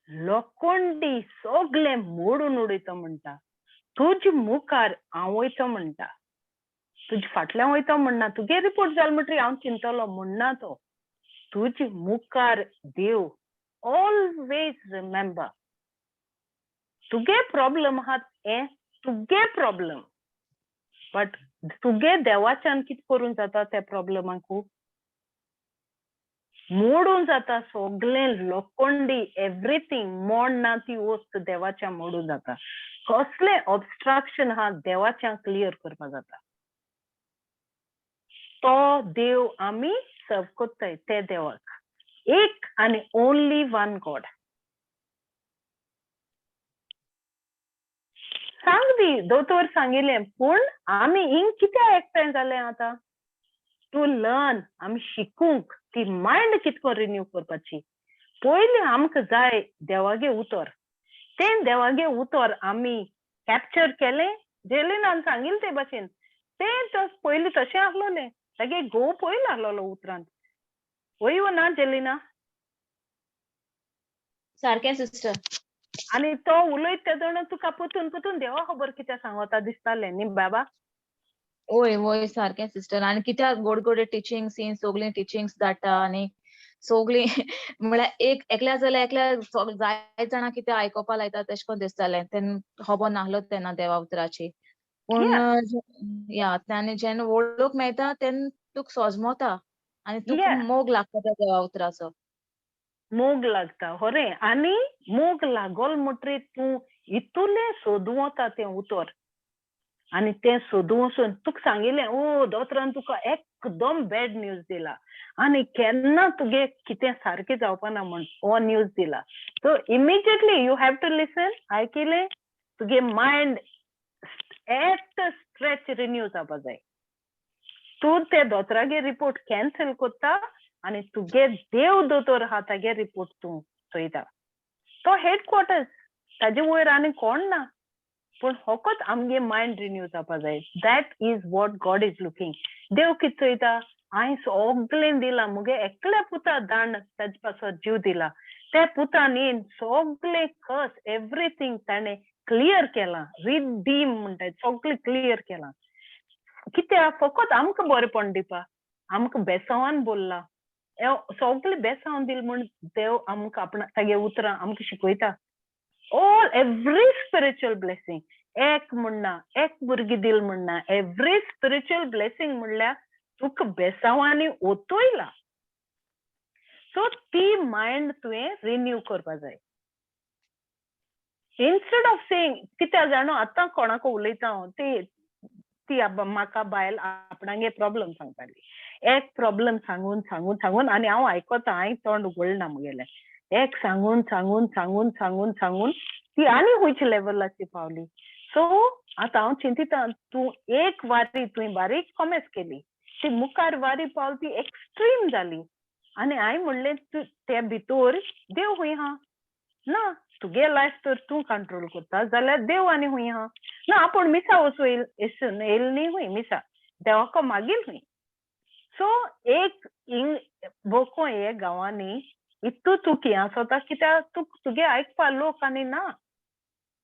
S1: लोखंडी सगळे मोडून उडयता म्हणटा. तुजे मुखार हांव वयता म्हणटा. तुजे फाटल्यान वयता म्हणना. तुगे रिपोर्ट जाल म्हणटरी हांव चिंतलो म्हणना तो. तुजे मुखार देव. Always remember. तुगे प्रॉब्लम आहात हे तुगे प्रॉब्लम. बट तुगे देवाच्यान कितें करून जाता त्या प्रॉब्लमांकू. मोडून जाता सगळें लोखंडी एवरीथिंग मोडना ती वस्त देवाच्या मोडून जाता. कसले ऑब्स्ट्रक्शन आहा देवाच्या क्लियर करपा जाता. तो देव आमी सर्व कोत्ताय ते देवाक. एक आनी ओनली वन गॉड. सांग दी दोतोर सांगिल्लें. पूण आमी हिंग कित्याक एकठांय जालें आतां. टू लर्न आमी शिकूंक ती मायंड कितको रिन्यू करपाची. पयलीं आमकां जाय देवागे उतर. तें देवागे उतर आमी कॅप्चर केलें. जेलिनान सांगिल्लें ते भाशेन तें पयलीं तशें आसलोलें. तागे घोव पयलो आसलोलो उतरांत. वय ना जेलिना.
S5: सारकें सिस्टर.
S1: आनी तो उलयत तेदोण तुका पोतून पोतून देवा खबर कितें सांगोता दिसतालें न्ही बाबा.
S5: वोय सारकें सिस्टर. आनी कित्याक गोड गोड टिचिंग्स सोगलीं टिचिंग्स धाडटा आनी सोगलीं म्हळ्यार एक एकल्या जाल्यार एकल्या जाय जाणां कितें आयकोपा लायता तेशें कोन्न दिसतालें. तेन्ना खबर नाहलो तेन्ना देवा उतराची. पूण आनी जेन्ना वळोवंक मेळटा तेन्ना तुका सोजमोता आनी तुका
S1: Yeah.
S5: मोग लागता त्या देवा उतराचो.
S1: मोग लागता खरें. आनी मोग लागोल म्हणटरी तूं इतुलें सोदूं वता तें उतर आनी तें सोदूं वचून तुका सांगिल्लें ओ दोतोरान तुका एकदम बॅड न्यूज दिला आनी केन्ना तुगे कितें सारकें जावपा ना म्हण हो न्यूज दिला. So immediately you have to listen. आयकिलें तुगे मायंड एट स्ट्रेच रिन्यू जावपा जाय. तूं ते दोतोरागे रिपोर्ट कॅन्सल कोत्ता आनी तुगे देव दोतोर आहा तागे रिपोर्ट तूं चोयता. तो हेडक्वॉर्टर्स ताजे वयर आनी कोण ना. पूण होकोत आमगे मायंड रिन्यू जावपा जाय. That is what God is looking. देव कितें चोयता हांवें सोगलें दिलां मुगे एकल्या पुता दांड ताजे पासत जीव दिला. त्या पुतान सोगलें कस एवरीथींग ताणें क्लियर केलां. रिडीम म्हणटात सोगलें क्लियर केलां. कित्याक फकत आमकां बरेंपण दिवपा. आमकां बेसांवान बोल्ला. सोगलें बेसांव दिल म्हूण देव आमकां आपणा तागे उतरां आमकां शिकयता. ऑल एवरी स्पिरिच्युअल ब्लेसिंग एक म्हणना एक भुरगीं दिल म्हणना. एवरी स्पिरिच्युअल ब्लेसिंग म्हणल्यार तुका बेसांवांनी ओतोयला. सो ती मायंड तुवें रिन्यू करपा जाय. इन्स्टेड ऑफ सेइंग कित्याक जाणो आतां कोणाक उलयता हांव ती म्हाका बायल आपणागे प्रॉब्लेम सांगताली. एक प्रॉब्लेम सांगून सांगून सांगून आनी हांव आयकोता. हांवें तोंड उगडना मुगेलें. एक सांगून सांगून सांगून सांगून सांगून ती आनी खंयच्या लेवलाची पावली. सो आतां हांव चिंतिता तूं एक वारी तुवें बारीक कॉमेस केली. ती मुखार वारी पावली ती एक्स्ट्रीम जाली. आनी हांवें म्हणलें ते भितर देव खंय आहा. ना तुगे लायफ तर तूं कंट्रोल करता जाल्यार देव आनी खंय आहा. ना आपूण मिसा वचूं येयल न्ही खंय मिसा देवाको मागील खंय. सो एक बोको हे गांवांनी इतू तूं कियासोता कित्याक तुगे आयकपा लोक आनी ना.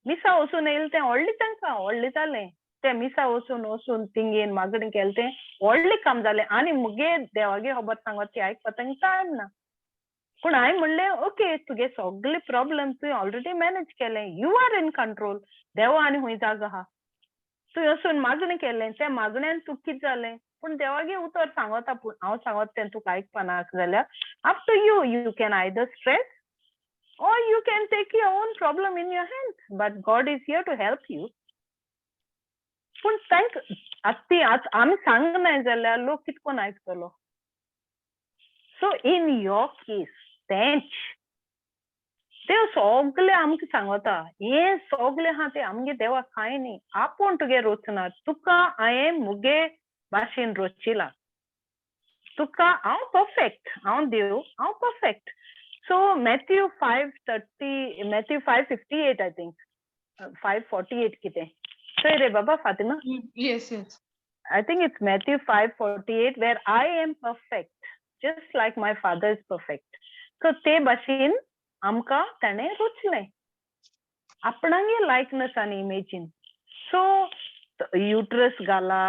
S1: मिसा वचून येयलें तें व्हडलें तांकां व्हडलें जालें. ते मिसा वचून तिंगेन मागणी केलें तें व्हडलें काम जालें. आनी मुगे देवागे खबर सांगत ती आयकपा तांकां टायम ना. पूण हांवें म्हणलें ओके तुगे सगळे प्रॉब्लेम तुवें ऑलरेडी मॅनेज केलें. You are in control. देवा आनी खंय जाग आहा. तुवें वचून मागणी केलें त्या मागण्यान तुका कितें जालें. पूण देवागे उतर सांगता. पूण हांव सांगत तें तुका आयकपा ना जाल्यार up to you. You can either stress or you can take your own problem in your hands. But God is here to help you. पूण आमी सांगनाय जाल्यार लोक कितकोन आयकतलो. सो इन युअर केस तेंच देव सोगलें आमकां सांगता. हें सोगलें आहा तें आमगे देवा कांय न्ही. आपूण तुगे रोचना. तुका हांवें मुगे भाशेन रोचिला. तुका हांव परफेक्ट. हांव देव हांव perfect. So Matthew 5:58 I think 5:48 कितें सही रे बाबा Fatima.
S2: Yes.
S1: I think it's Matthew 5:48 where I am perfect just like my father is perfect. So ते भाशेन आमकां ताणें रोचलें आपणागे लायकनेस आनी इमेजीन. सो युट्रस घाला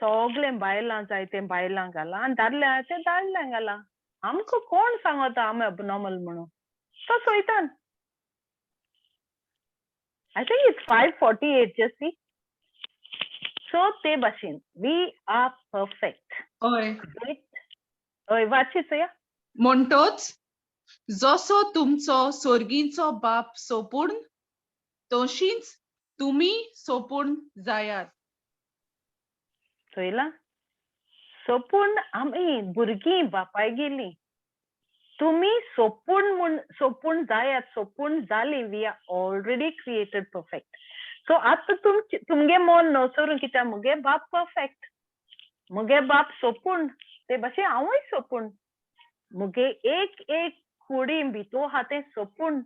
S1: सोगलें बायलां जाय तें बायलां घाला आनी दादल्या तें दादल्यां घाला. आमकां कोण सांगता आमी अबनॉर्मल म्हणून. तो सैतान. I think it's 5:48 just see. So ते भाशेन we are perfect. हय वाचीत या.
S2: म्हणटोच जसो तुमचो स्वर्गीचो बाप सोपूर्ण तशींच तुमी सोपूर्ण जायात.
S1: चोयला सोपूर्ण आमी भुरगीं बापाय गेलीं. तुमी सोपूर्ण जायात सोपूर्ण जाली. We are already created perfect. So आतां तुमगे मन नसरून कित्याक मुगे बाप परफेक्ट. मुगे बाप सोपूर्ण ते भाशेन हांवूय सोपूर्ण. मुगे एक कुडी भितर आहा तें सोपूर्ण.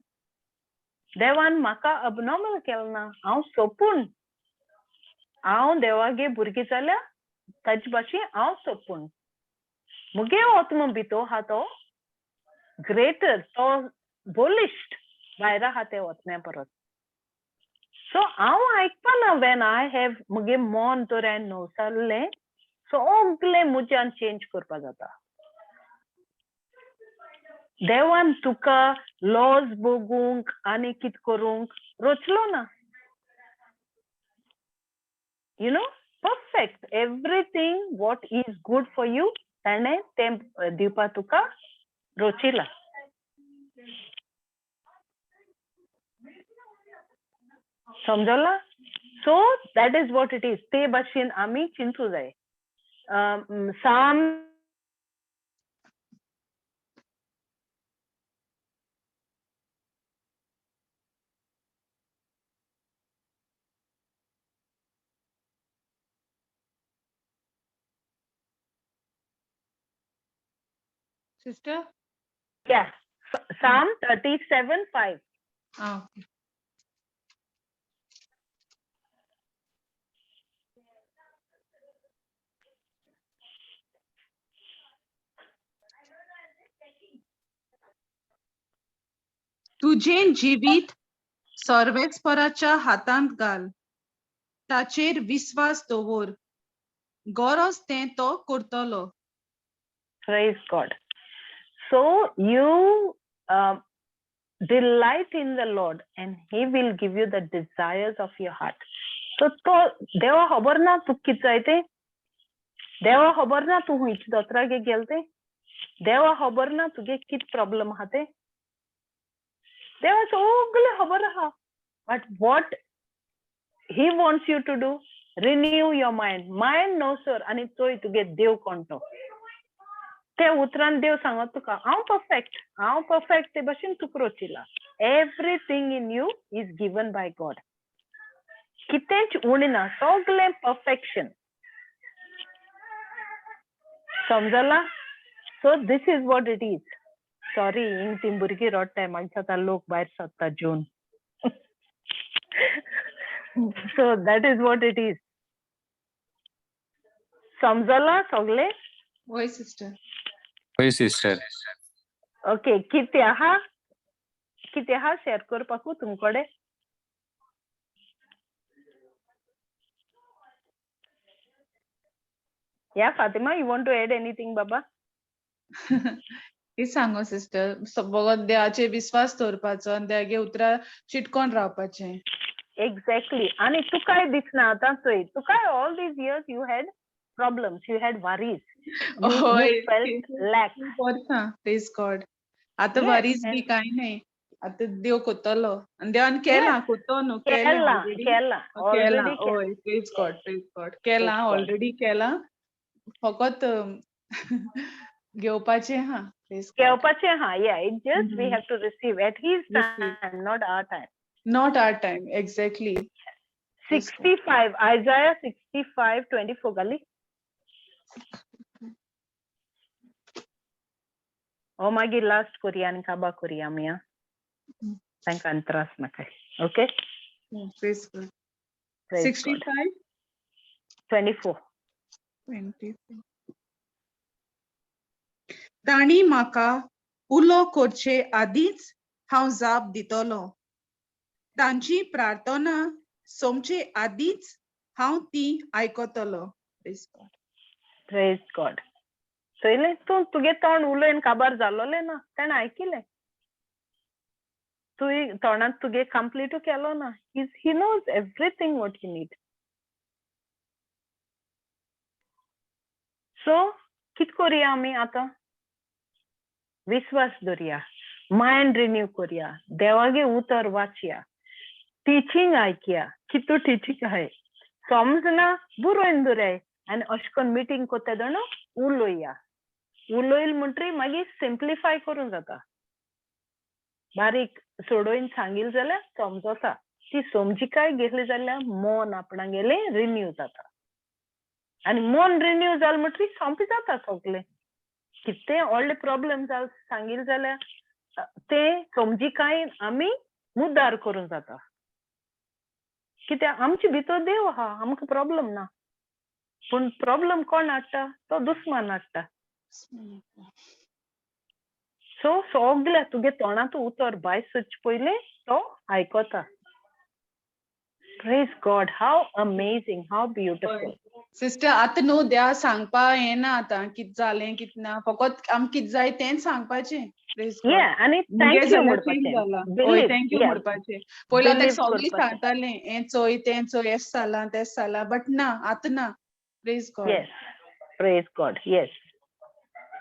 S1: देवान म्हाका अबनॉर्मल केलें ना. हांव सोपूर्ण. हांव देवागे भुरगीं जाल्यार ताजे भाशेन हांव सोपूर्ण. मुगे आत्म भितर आहा तो ग्रेटर तो बोलिश्ट भायर आहा ते वचण्या परस. सो हांव आयकपाना वेन आय हॅव मुगे मन तर हांवें नवसारलें सगळें मुज्यान चेंज करपा जाता. देवान तुका लॉज बगूंक आनी कित करूंक रोचलो ना. You know, perfect everything what is good for you ताणें तें दिवपा तुका रोचिला. समजला? So that is what it is. ते भाशेन आमी चिंतूं जाय. साम
S2: सिस्टर
S1: Psalm 37:5.
S2: okay. तुझे जिवीत सर्वेस्पराच्या हातांत घाल, ताचेर विश्वास दवर, गरज तें तो करतलो.
S1: Praise God. So you delight in the Lord and he will give you the desires of your heart. So तो देवा खबर ना तू कित जाय ते. देवा खबर ना तू हुंयचे दोतोरागे गेल ते. देवा खबर ना तुगे कित प्रॉब्लेम आहा ते. देवा सगळें खबर आहा. But what he wants you to do, renew your mind. Mind no sir आनी तोय तुगे देव कोण तो. ते उतरान देव सांगत तुका हांव परफेक्ट ते भाशेन तुका रोचिला. Everything in you is given by God. कितेंच उणी ना, सगळें परफेक्शन. समजला? So this is what it is. Sorry हिंग ती भुरगीं रडटाय मनशाचा लोक भायर सरता जून. So that is what it is. समजला सगळें?
S2: होय सिस्टर.
S3: होय सिस्टर.
S1: ओके, कितें आहा शेअर करपाकू तुमकोडे? या Fatima, you want to add anything बाबा?
S2: हे सांगो सिस्टर, फकत देवाचेर विश्वास दवरपाचो आनी देवागे उतरां चिटकोन रावपाचें.
S1: Exactly. आणि तुकाय दिसना आतां चोय. तुकाय all these years you had problems, you had worries. You felt lack.
S2: Praise God. आतां
S1: Yes,
S2: वरीज बी
S1: and
S2: कांय नाही. आतां देव कोत्तलो आनी देवान केलां, कोत्तो न्हू, केलें ऑलरेडी.
S1: केला.
S2: केलां,
S1: Already
S2: होय, प्रेज गॉड. केलां,
S1: God.
S2: ऑलरेडी केलां. फकत घेवपाचें हा. Praise God.
S1: घेवपाचें हा. Yeah, it just we have to receive at his
S2: Receive.
S1: time, not our time.
S2: Not our time, exactly.
S1: 65, Isaiah 65:24 gali. O मागीर लास्ट कोरया आनी काबार कोरया आमी. तांकां त्रास नाका. ओके?
S2: Praise God.
S1: Praise
S2: 65?
S1: 24.
S2: 24. ताणी म्हाका उलो करचे आदींच हांव जाप दितलो. तांची प्रार्थना सोमचे आदींच हांव ती आयकतलो. Praise God.
S1: Praise God. चोयलें तूं तुगे तोंड उलोयन काबार जालोलें ना. ताणें आयकिलें. तुवें तोंडांत तुगे कंप्लीटू केलो ना. He knows everything what you need. So कित कोरया आमी आतां? विश्वास दवरया. Mind renew कोरया. देवागे उतर वाचया. टिचींग आयकया. कितू टिचींग आहाय. समजना बरोवन दवराय आनी अशें करून मिटींग कोत्ता जाणा उलोया. उलोयल म्हणटरी मागीर सिंप्लिफाय करूं जाता. बारीक सोडोवन सांगिल जाल्यार समजता. ती समजिकाय घेतली जाल्यार मन आपणागेलें रिन्यू जाता. आनी मन रिन्यू जालें म्हणटरी सोंपें जाता सगलें. कितें व्हडले प्रॉब्लेम जाल सांगिल जाल्यार ते समजिकाय आमी मुद्दार करूं जाता. कित्याक आमचे भितर देव आहा. आमकां प्रॉब्लेम ना. पूण प्रॉब्लेम कोण हाडटा? तो दुस्मान हाडटा. सो सगळ्या तुगे तोंडातूं उतर भायर सरचे पयले तो आयकता. Praise God, how amazing, how beautiful.
S2: Sister आतां न्हू देवा सांगपा येना आतां कित जालें कित ना फकत आमकां कित जाय तेंच सांगपाचें. Praise God.
S1: Yeah, आणि
S2: मुगे
S1: thank you
S2: जाल्यार चेंज
S1: म्हणपाचें.
S2: जाला. हय
S1: Believe,
S2: थँक्यू
S1: yeah,
S2: म्हणपाचें. पयलीं ताका
S1: believe
S2: सगळीं
S1: करपाचें.
S2: सांगतालें हें चोय तें चोय हें जालां तें जालां बट ना आतां ना. Praise God.
S1: Yes, praise God, yes,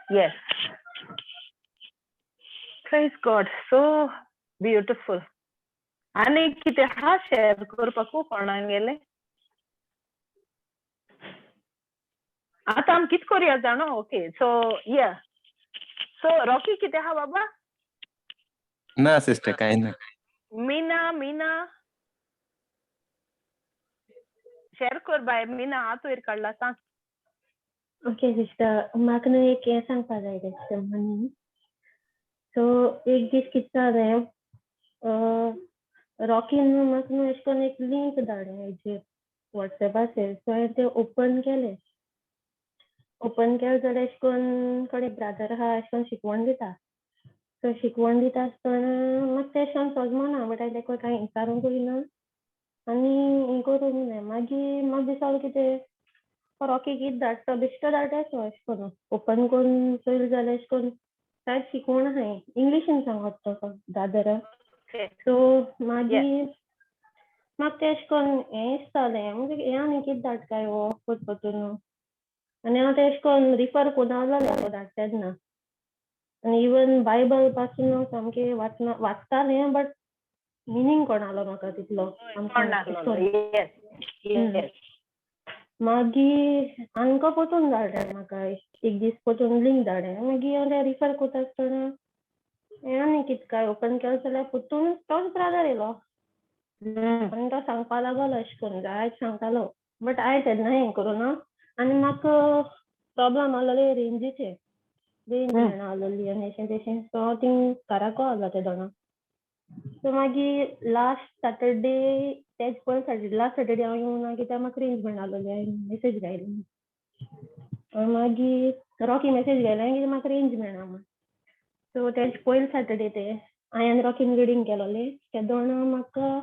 S1: yes. Praise God, so beautiful. आणि कितें हा शेअर करपाकू कोणाक गेले? आतां आमी कित कोरया जाणो? ओके, सो या. सो रॉकी कितें आहा बाबा?
S3: ना सिस्टर कांय ना.
S1: मीना शेअर कर बाय. मीना हात वयर काडला सांग.
S6: ओके सिस्टर, म्हाका न्हू एक हें सांगपा जाय सिस्टर म्हणून. सो एक दीस कितें जालें, रॉकीन न्हू म्हाका न्हू अशें करून एक लिंक धाडलें हेजेर वॉट्सॅपाचेर. सो हांवें तें ओपन केलें जाल्यार अशें करून थोडे ब्रादर आहा अशें करून शिकवण दिता. सो शिकवण दिता आसतना म्हाका तें अशें करून समजना बट हांवें तेका कांय विचारूंकूय ना आनी हें करूंक ना. मागीर म्हाका दिसलें कितें रॉकी कितें धाडटा बेश्टो धाडटा अशें करून. ओपन करून पळयलें जाल्यार अशें करून कांयच शिकवण आहा इंग्लिशीन सांगता तो ब्रादराक.
S1: Okay.
S6: सो मागीर म्हाका तें अशें करून हें दिसतालें म्हणजे हें आनी कितें धाडटाय हो परतून. आनी हांव तें अशें करून रिफर कोन्नासलें तो धाडटा तेन्ना. आनी इवन बायबल पासून हांव सामकें वाचतालें बट मिनींग कळनासलो म्हाका तितलो.
S1: Yes, yes.
S6: मागीर आमकां परतून धाडलें म्हाका एक दीस परतून लिंक धाडलें. मागीर हांव तें रिफर करता आसतना हें आनी कितें काय ओपन केलें जाल्यार परतून तोच ब्रादर येयलो आनी तो सांगपा लागलो अशें करून जायत सांगतालो बट हांवें तेन्ना हें करूना. आनी म्हाका प्रॉब्लम आसलोलें रेंजीचें. रेंज मेळना आसलोली आनी अशें तशें. सो हांव थिंग घराको आसलो त्या दोना. सो मागीर लास्ट सॅटरडे तेच पळय सॅटरडे लास्ट सॅटरडे हांव येवना कित्याक म्हाका रेंज मेळना आसलोली. हांवें मेसेज घायली. मागीर रॉकी मेसेज घायलें की म्हाका रेंज मेळना म्हूण. सो तेच पयले सॅटरडे ते हांवें आनी रॉकीन रिडींग केलोलें. ते दोना म्हाका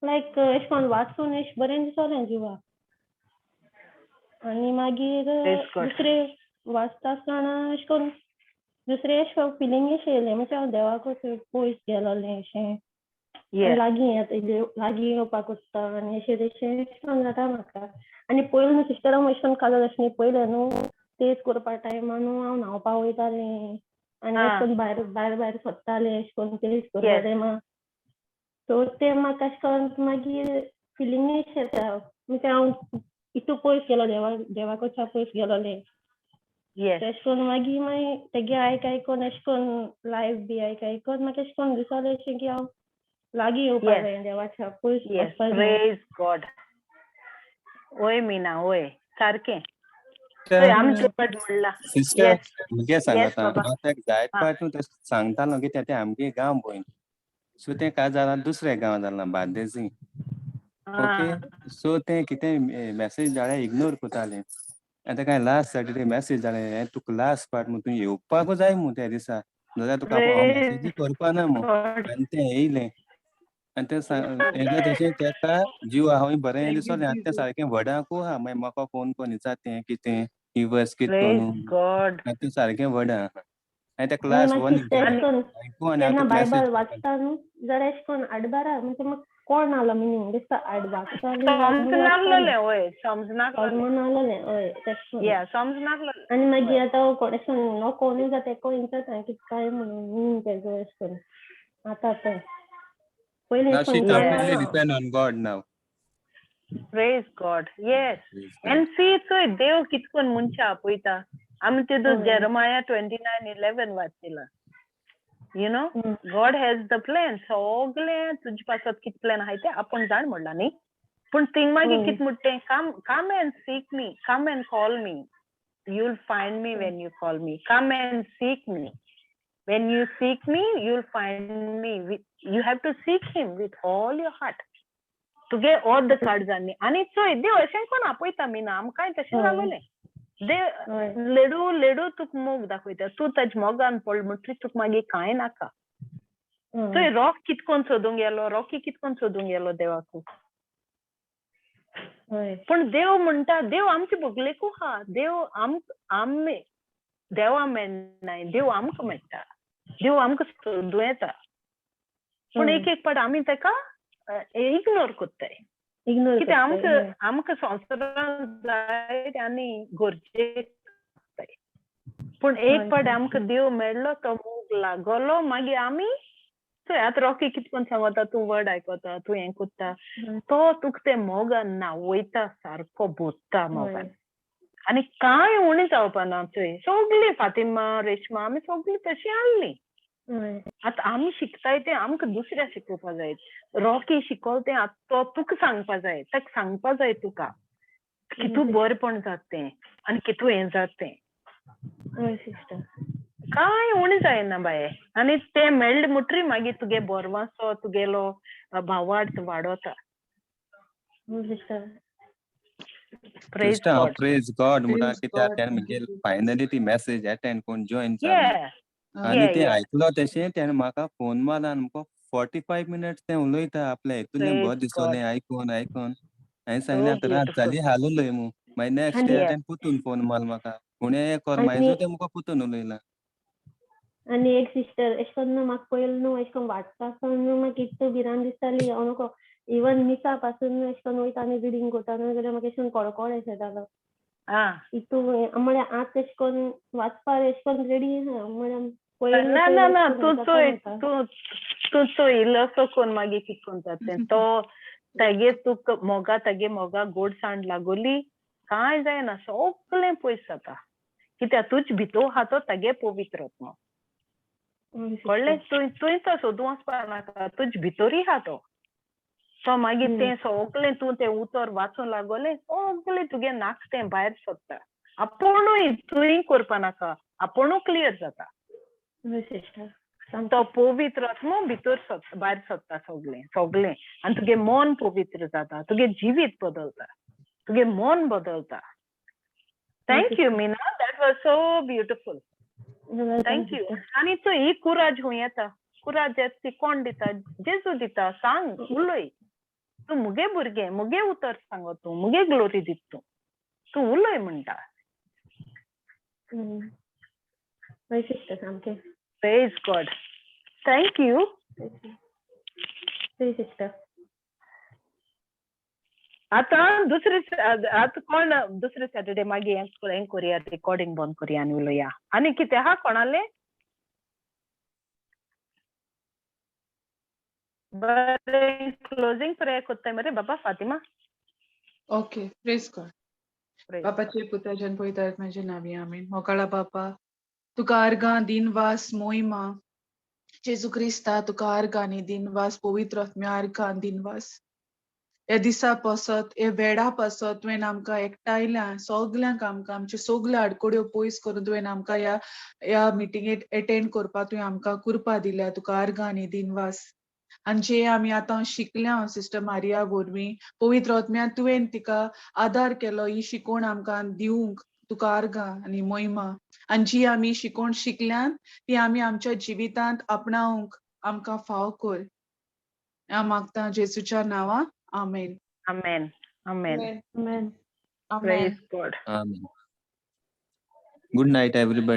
S6: लायक अशें करून वाचून अशें बरें दिसोलें जिवाक. आनी मागीर
S1: Praise God.
S6: दुसरें वाचता आसतना अशें करून दुसरें अशें करून फिलींग अशें येयलें म्हणजे हांव देवाकूच पयस गेलोलें अशें.
S1: Yes.
S6: लागीं येवपाक उत्ता आनी अशें तशें करून जाता म्हाका. आनी पयलीं न्हू सिस्टराक अशें करून काजल अशें न्ही पयलें न्हू तेच करपा टायमार न्हू हांव न्हांवपा वयतालें आनी अशें करून भायर सरतालें अशें करून तेच करपा टायमार. सो तें म्हाका अशें करून मागीर फिलींग अशें येता म्हणजे हांव इतू पयस गेलो देवाकूच पयस गेलोलें.
S1: Yes.
S6: अशें करून मागीर तेगे आयकून अशें करून लायव्ह बी आयकून म्हाका अशें करून दिसोलें अशें की हांव लागीं येवपा जाय देवाच्या पयस
S1: Yes.
S6: वचपा जाय.
S1: Praise God. ओय मीना ओय सारकें. चोय आमचो बट म्हणला.
S3: Sister
S1: Yes.
S3: मुगे सांगता
S1: बाबा.
S3: म्हाका एक जायत
S1: हा.
S3: पाट न्हू सांगतालो कित्याक ते आमगे गांव पळय. सो तें काय जालां दुसरे गांव जालां बार्देजी. ओके सो तें कितें मेसेज धाडल्यार इग्नोर कोतालें. आतां काय लास्ट सॅटरडे मेसेज धाडलें तुका लास्ट पार्ट म्हूण तूं येवपाकू जाय म्हूण त्या दिसा नाजाल्यार तुका हांव मेसेजी करपा ना म्हूण.
S1: God.
S3: आनी तें येयलें आनी तें तशें तेका जीव हांव बरें दिसोलें आनी तें सारकें व्हडाकू आहा. मागीर म्हाका फोन कोन्न विचार तें कितें इवर्स कितें तो
S1: Praise
S3: न्हू
S1: God.
S3: आनी तें सारकें व्हडा आहा. हांवें तेका
S6: आनी
S3: लास्ट
S6: मागीर
S3: वन
S6: सिस्टर अशें करून
S3: आयकूं आनी हांव
S6: तेन्ना
S3: तुका मेसेज
S6: बायबल वाचता न्हू जाल्यार अशें करून आडबारा म्हणजे म्हाका कळनासलो मिनींग दिसता वाचतालें
S1: समजनासलोलें ओय समजनासलोलें.
S6: समजनासलोलें हय तेश करून.
S1: या समजनासलोलें.
S6: आनी मागीर आतां कोणें नको न्हू जाता तेका विचारता कितें काय म्हणून मिनींग तेजो अशें करून आतां पळय पयलीं
S3: Now
S6: अशें
S3: she
S6: करून
S3: completely
S6: विचारना.
S3: depend on God now.
S1: Praise God. Yes.
S3: Praise God.
S1: And see चोय देव कितकोन मनशा आपयता. आमी तितू
S6: हय.
S1: Jeremiah 29:11 वाचलेला. You know, God has the plan. सगळें तुजे पासत कित प्लॅन आहाय ते आपण जाण म्हणला न्ही. पूण थिंग मागीर कित म्हणटें come and seek me, come and call me. You'll find me when you call me. Come and seek me. When you seek me, you'll find me. You have to seek him with all your heart. तुगे all the cards आनी चोय देव अशें कोन्न आपयता मीना आमकांय तशें जालोलें.
S6: हय
S1: लेडू लेडू तुक मोग दाखयता तूं ताजे मोगान पडल म्हणटरी तुक मागीर कांय नाका थंय रॉक कितकोन सोदूंक गेलो रॉकी कितकोन सोदूंक गेलो देवाकू
S6: हय
S1: पण देव म्हणटा देव आमचे भोगलेकू हा देव आमी देवा मेळनाय देव आमकां मेळटा देव आमकां सोदूं येता पूण एक एक पाट आमी ताका इग्नोर कोत्ताय
S6: इग्नोर
S1: कित्याक आमकां संवसारान जाय आनी गरजेक पूण एक पाट आमकां देव मेळ्ळो तो मोग लागलो मागीर आमी चोय आतां रॉकी कितकोन सांगता तूं वर्ड आयकोता तूं हें कोत्ता तो तुका ते मोगान नावयता सारको बोत्ता मोगान आनी कांय उणें जावपा ना चोय सोगलीं फातिमा रेशमा आमी सोगलीं तशीं आहलीं आतां आमी शिकताय तें आमकां दुसऱ्या शिकोवपा जाय रॉकी शिकोल तें आतां तो तुका सांगपा जाय ताका सांगपा जाय तुका कितू बरेंपण जाता तें आनी कितू हें जाता तें
S6: सिस्टर
S1: कांय उणें जायना बाये आनी तें मेळ्ळें म्हणटरी मागीर तुगे बोरवासो तुगेलो भावार्थ वाडोता
S6: sister
S1: praise
S3: Sister,
S1: God
S3: praise God म्हणटा
S2: Praise
S3: कित्याक
S2: God,
S3: त्यान
S2: thank you,
S3: म्हणजे
S2: Jesus.
S3: फायनली ती मेसेज अटेंड कोण जॉइन जाली आनी ते आयकलो तशें त्यान म्हाका फोन मारला आनी म्हाका 45 मिनिट्स ते उलयता आपल्या हितून
S1: Praise
S3: बरें दिसोलें
S1: God.
S3: आयकून हांवें
S1: So
S3: सांगलें आतां रात
S1: beautiful.
S3: जाली हालोलय मू मागीर नेक्स्ट डे
S1: Yes.
S3: त्यान पुतून फोन मारलो म्हाका फुडें एक कोर
S6: आनी-
S3: मागीर ते म्हाका पुतून उलयला
S6: आनी एक सिस्टर एश कोन्न न्हू म्हाका पयलीं न्हू एश कोन्न वाचता आसतना न्हू म्हाका इतू भिरांत दिसताली हांव नको इवन मिसा पासून न्हू एश कोन्न वयता आनी रिडींग कोता न्हू जाल्यार म्हाका एश कोन्न कळकळ येता जालो
S1: Ah.
S6: इतू म्हळ्यार आतां एश कोन्न वाचपाक एश कोन्न रेडी ना म्हळ्यार
S1: ना तूं तो इल्लोसो कोन्न मागीर कितें कोन्न जाता तो तेगे मोगा गोडसाण लागोली कांय जायना सोगलें पयस जाता कित्याक तुज भितर आहा तो तेगे पवित्र आत्मा कळ्ळें तुवें तो सोदूं वचपा नाका तुज भितरूय आहा तो मागीर तें सोगलें तूं तें उतर वाचूं लागोलें सोगलें तुगे नाक तें भायर सोदता आपुणूय तुवें करपा नाका आपुणू क्लियर जाता तो पवित्र आत्मा भितर भायर सोदता सोगलें आनी तुगे मन पवित्र जाता तुगे जिवीत बदलता तुगे मन बदलता thank you Meena that was so beautiful thank you आनी तूं ही कुराज हूंय येता कुराज ती कोण दिता जेजू दिता सांग उलय तूं मुगे भुरगें मुगे उतर सांगो तूं मुगे ग्लोरी दित तूं उलय म्हणटा
S6: सिस्टर सामकें
S1: प्रेज गॉड थँक्यू
S6: सिस्टर
S1: आतां कोण दुसरे सॅटर्डे मागीर हें करुया रिकॉर्डिंग बंद करुया आनी उलोवया आनी कितें आहा कोणालें बरें क्लोजींग प्रेयर कोत्ताय मरे बाबा फातिमा
S2: ओके प्रेज गॉड बापाचे पुताजन पळयतात म्हाजे नावी आमीन मोकाळा बापा तुका आर्गां दिनवास मोहिमा जेजू क्रिस्ता तुका आर्गां आनी दिनवास पवित्र आत्म्या आर्गां दिनवास हे दिसा पासत हे वेळा पासत तुवें आमकां एकठांयल्या सगल्यांक आमकां आमच्यो सगल्यो आडकोड्यो पयस करून तुवें आमकां ह्या मिटिंगेक अटेंड करपाक तुवें आमकां कृपा दिल्या तुका आर्गां आनी दिनवास आनी जे आमी आतां शिकल्या सिस्टर मारिया वरवीं पवित्र आत्म्यान तुवें तिका आदार केलो ही शिकोवण आमकां दिवंक तुका आर्गां आनी मोहिमा आनी जी आमी शिकोवण शिकल्यान ती आमी आमच्या जिवितांत आपणावंक आमकां फाव कर हांव मागतां जेजूच्या नांवां आमेन
S1: आमेन आमेन
S6: आमेन
S1: प्रेज गॉड
S3: आमेन गुड नाईट एवरीबॉडी